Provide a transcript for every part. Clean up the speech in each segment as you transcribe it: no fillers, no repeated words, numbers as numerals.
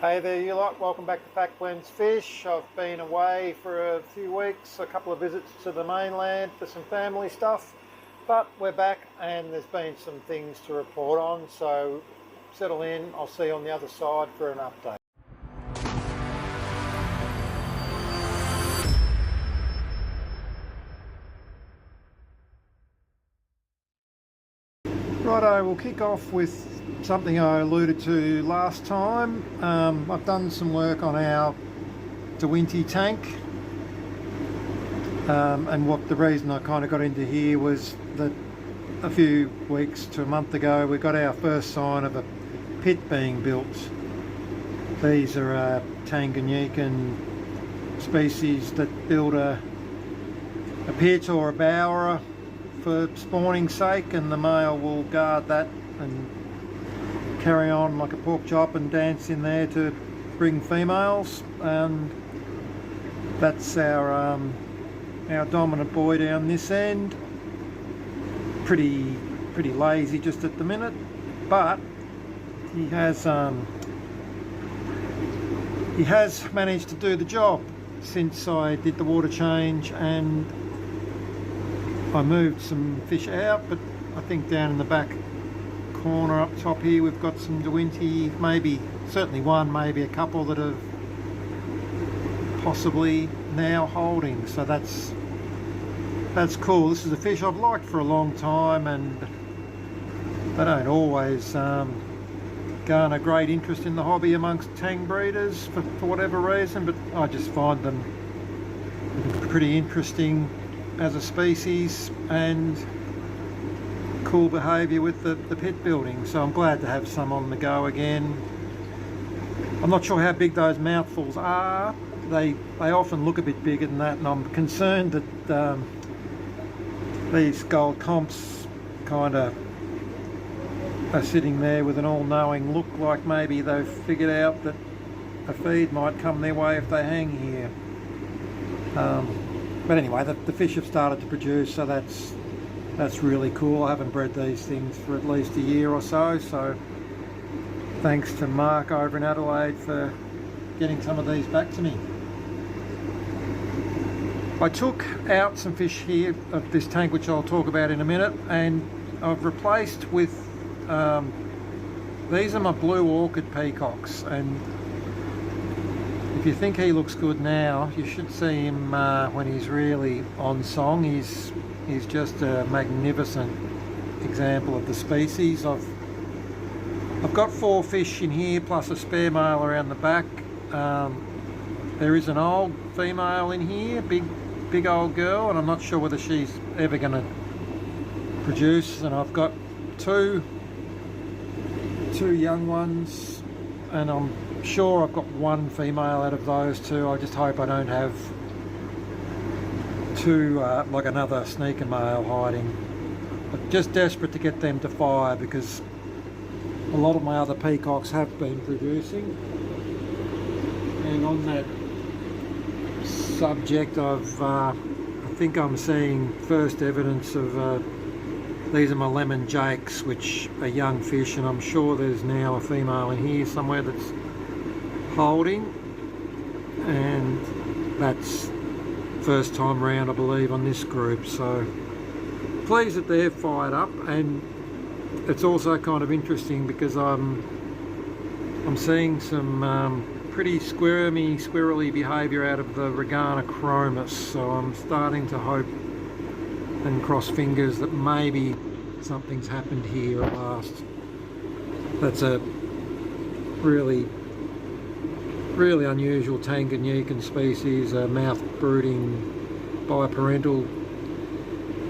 Hey there you lot, welcome back to Pack Blends Fish. I've been away for a few weeks, a couple of visits to the mainland for some family stuff, but we're back and there's been some things to report on, so settle in, I'll see you on the other side for an update. Righto, we'll kick off with something I alluded to last time. I've done some work on our DeWinty tank, and what the reason I kind of got into here was that a few weeks to a month ago we got our first sign of a pit being built. These are Tanganyikan species that build a pit or a bower for spawning sake, and the male will guard that and carry on like a pork chop and dance in there to bring females. And that's our dominant boy down this end. Pretty lazy just at the minute, but he has managed to do the job since I did the water change, and I moved some fish out. But I think down in the back corner up top here we've got some DeWinty, certainly one, maybe a couple that have possibly now holding, so that's cool. This is a fish I've liked for a long time, and they don't always garner great interest in the hobby amongst tang breeders for whatever reason, but I just find them pretty interesting as a species and cool behaviour with the pit building, so I'm glad to have some on the go again. I'm not sure how big those mouthfuls are. They often look a bit bigger than that, and I'm concerned that these gold comps kind of are sitting there with an all-knowing look, like maybe they've figured out that a feed might come their way if they hang here. But anyway, the fish have started to produce, so that's really cool. I haven't bred these things for at least a year or so, so thanks to Mark over in Adelaide for getting some of these back to me. I took out some fish here of this tank, which I'll talk about in a minute, and I've replaced with these are my blue orchid peacocks, and if you think he looks good now, you should see him when he's really on song. He's just a magnificent example of the species. I've got 4 fish in here plus a spare male around the back. There is an old female in here, big old girl, and I'm not sure whether she's ever going to produce. And I've got two young ones, and I'm sure I've got one female out of those two. I just hope I don't have two like another sneaker male hiding. But just desperate to get them to fire, because a lot of my other peacocks have been producing. And on that subject, I think I'm seeing first evidence of these are my lemon jakes, which are young fish, and I'm sure there's now a female in here somewhere that's holding, and that's first time round I believe on this group, so pleased that they're fired up. And it's also kind of interesting because I'm seeing some pretty squirrely behaviour out of the Regana chromis, so I'm starting to hope and cross fingers that maybe something's happened here at last. That's a really unusual Tanganyikan species, a mouth brooding biparental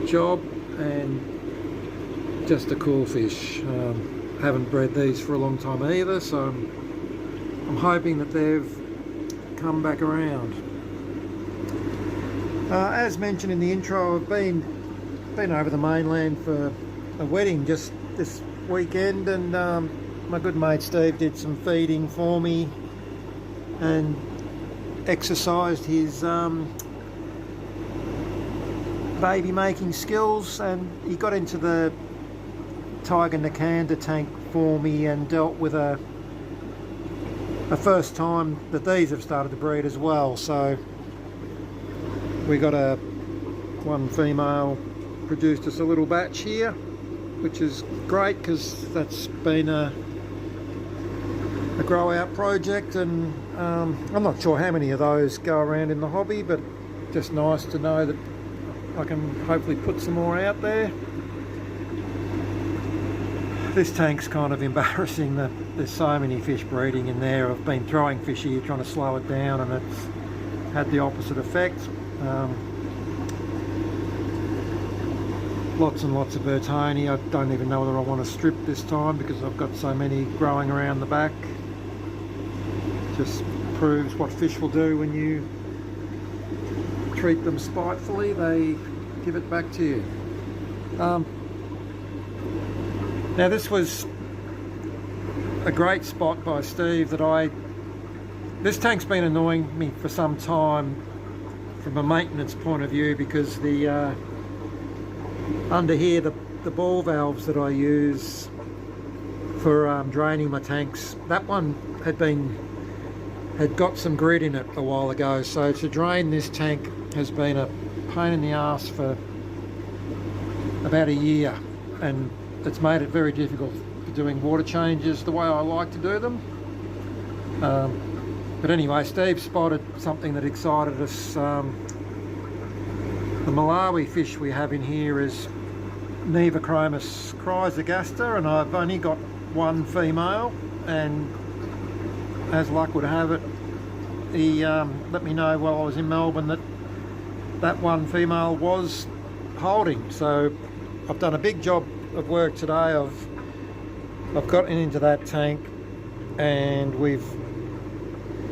job, and just a cool fish. Haven't bred these for a long time either, so I'm hoping that they've come back around. As mentioned in the intro, I've been over the mainland for a wedding just this weekend, and my good mate Steve did some feeding for me and exercised his baby making skills, and he got into the Tiger Nakanda tank for me and dealt with a the first time that these have started to breed as well. So we got one female produced us a little batch here, which is great because that's been a grow out project, and I'm not sure how many of those go around in the hobby, but just nice to know that I can hopefully put some more out there. This tank's kind of embarrassing that there's so many fish breeding in there. I've been throwing fish here trying to slow it down, and it's had the opposite effect. Lots and lots of Bertoni. I don't even know whether I want to strip this time because I've got so many growing around the back. Just proves what fish will do when you treat them spitefully. They give it back to you. Now this was a great spot by Steve that this tank's been annoying me for some time from a maintenance point of view, because the under here the ball valves that I use for draining my tanks, that one had got some grit in it a while ago, so to drain this tank has been a pain in the ass for about a year, and it's made it very difficult for doing water changes the way I like to do them. But anyway, Steve spotted something that excited us. The Malawi fish we have in here is Nevochromis chrysogaster, and I've only got one female, and as luck would have it, he let me know while I was in Melbourne that one female was holding. So I've done a big job of work today. I've gotten into that tank and we've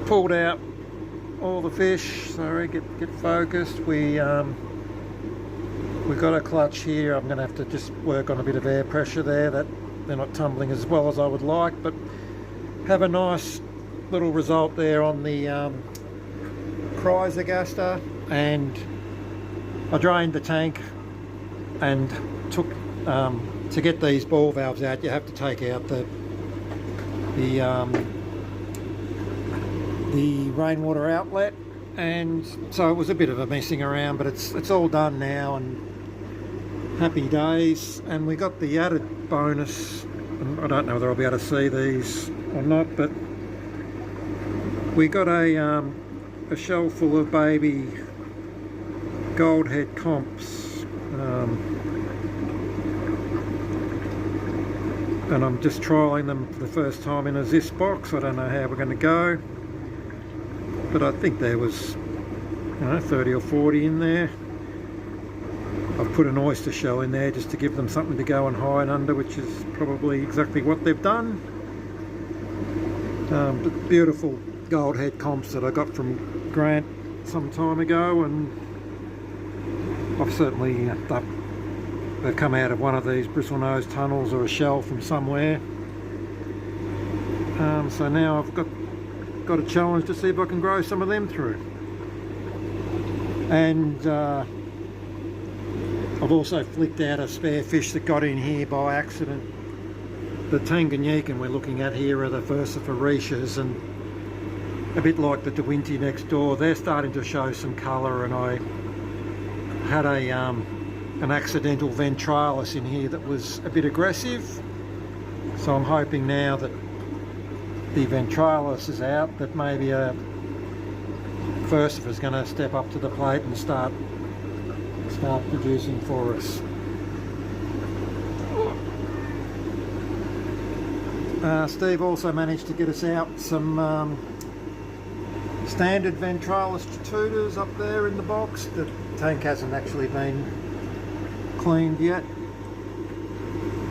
pulled out all the fish. Sorry, get focused. We've got a clutch here. I'm going to have to just work on a bit of air pressure there, that they're not tumbling as well as I would like, but have a nice little result there on the chrysogaster. And I drained the tank and took to get these ball valves out, you have to take out the rainwater outlet, and so it was a bit of a messing around, but it's all done now and happy days. And we got the added bonus, and I don't know whether I'll be able to see these or not, but we got a shell full of baby goldhead comps, and I'm just trialling them for the first time in a Zis box. I don't know how we're going to go, but I think there was 30 or 40 in there. I've put an oyster shell in there just to give them something to go and hide under, which is probably exactly what they've done. But beautiful goldhead comps that I got from Grant some time ago, and I've certainly they've come out of one of these bristlenose tunnels or a shell from somewhere. So now I've got a challenge to see if I can grow some of them through. And I've also flicked out a spare fish that got in here by accident. The Tanganyikan we're looking at here are the Versiphoretias, and a bit like the DeWinty next door, they're starting to show some colour, and I had an accidental ventralis in here that was a bit aggressive, so I'm hoping now that the ventralis is out, that maybe a Versipher is going to step up to the plate and start producing for us. Steve also managed to get us out some standard ventralis tutus up there in the box. The tank hasn't actually been cleaned yet,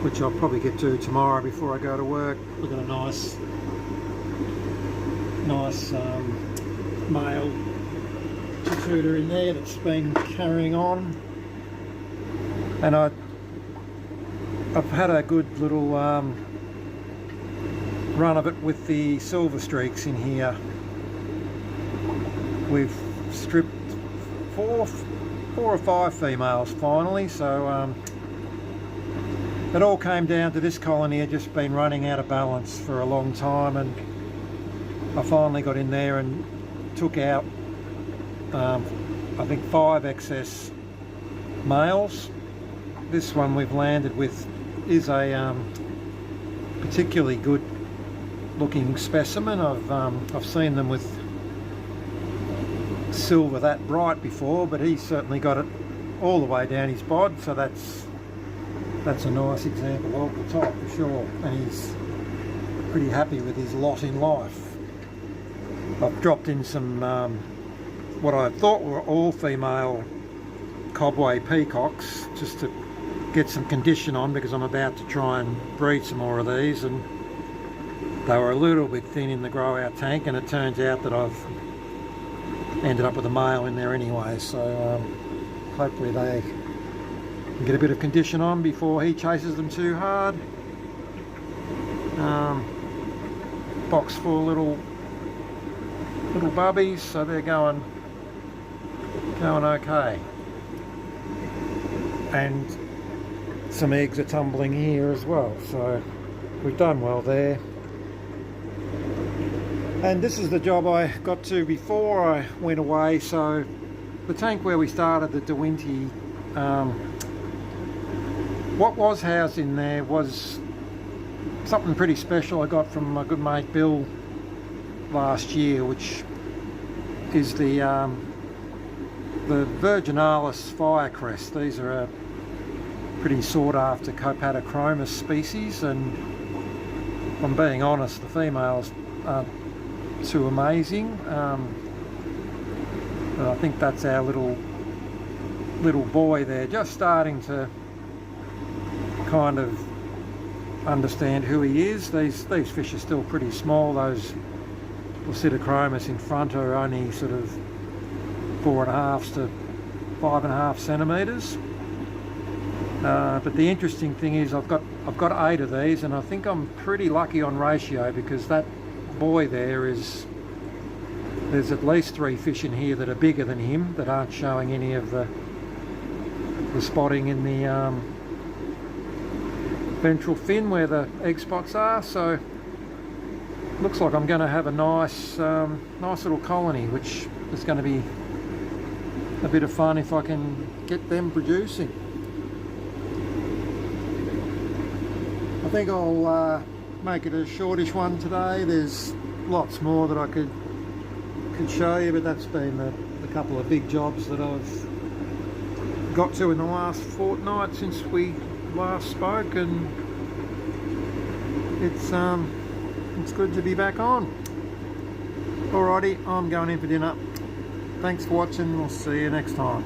which I'll probably get to tomorrow before I go to work. We've got a nice male tutor in there that's been carrying on, and I've had a good little run of it with the silver streaks in here. We've stripped four or five females finally, so it all came down to this colony had just been running out of balance for a long time, and I finally got in there and took out I think 5 excess males. This one we've landed with is a particularly good looking specimen. I've seen them with silver that bright before, but he's certainly got it all the way down his bod, so that's a nice example of the type for sure, and he's pretty happy with his lot in life. I've dropped in some what I thought were all female Cobway peacocks just to get some condition on, because I'm about to try and breed some more of these, and they were a little bit thin in the grow out tank, and it turns out that I've ended up with a male in there anyway, so hopefully they can get a bit of condition on before he chases them too hard. Box full of little bubbies, so they're going okay, and some eggs are tumbling here as well, so we've done well there. And this is the job I got to before I went away. So the tank where we started, the DeWinty, what was housed in there was something pretty special I got from my good mate Bill last year, which is the Virginalis firecrest. These are a pretty sought after Copatochromis species, and if I'm being honest, the females aren't too amazing. But I think that's our little boy there, just starting to kind of understand who he is. These fish are still pretty small. Those Psittachromis in front are only sort of 4.5 to 5.5 centimetres. But the interesting thing is I've got 8 of these, and I think I'm pretty lucky on ratio, because that boy there's at least 3 fish in here that are bigger than him, that aren't showing any of the spotting in the ventral fin where the egg spots are. So looks like I'm going to have a nice little colony, which is going to be a bit of fun if I can get them producing. I think I'll make it a shortish one today. There's lots more that I could show you, but that's been the couple of big jobs that I've got to in the last fortnight since we last spoke, and it's good to be back on. Alrighty, I'm going in for dinner. Thanks for watching. We'll see you next time.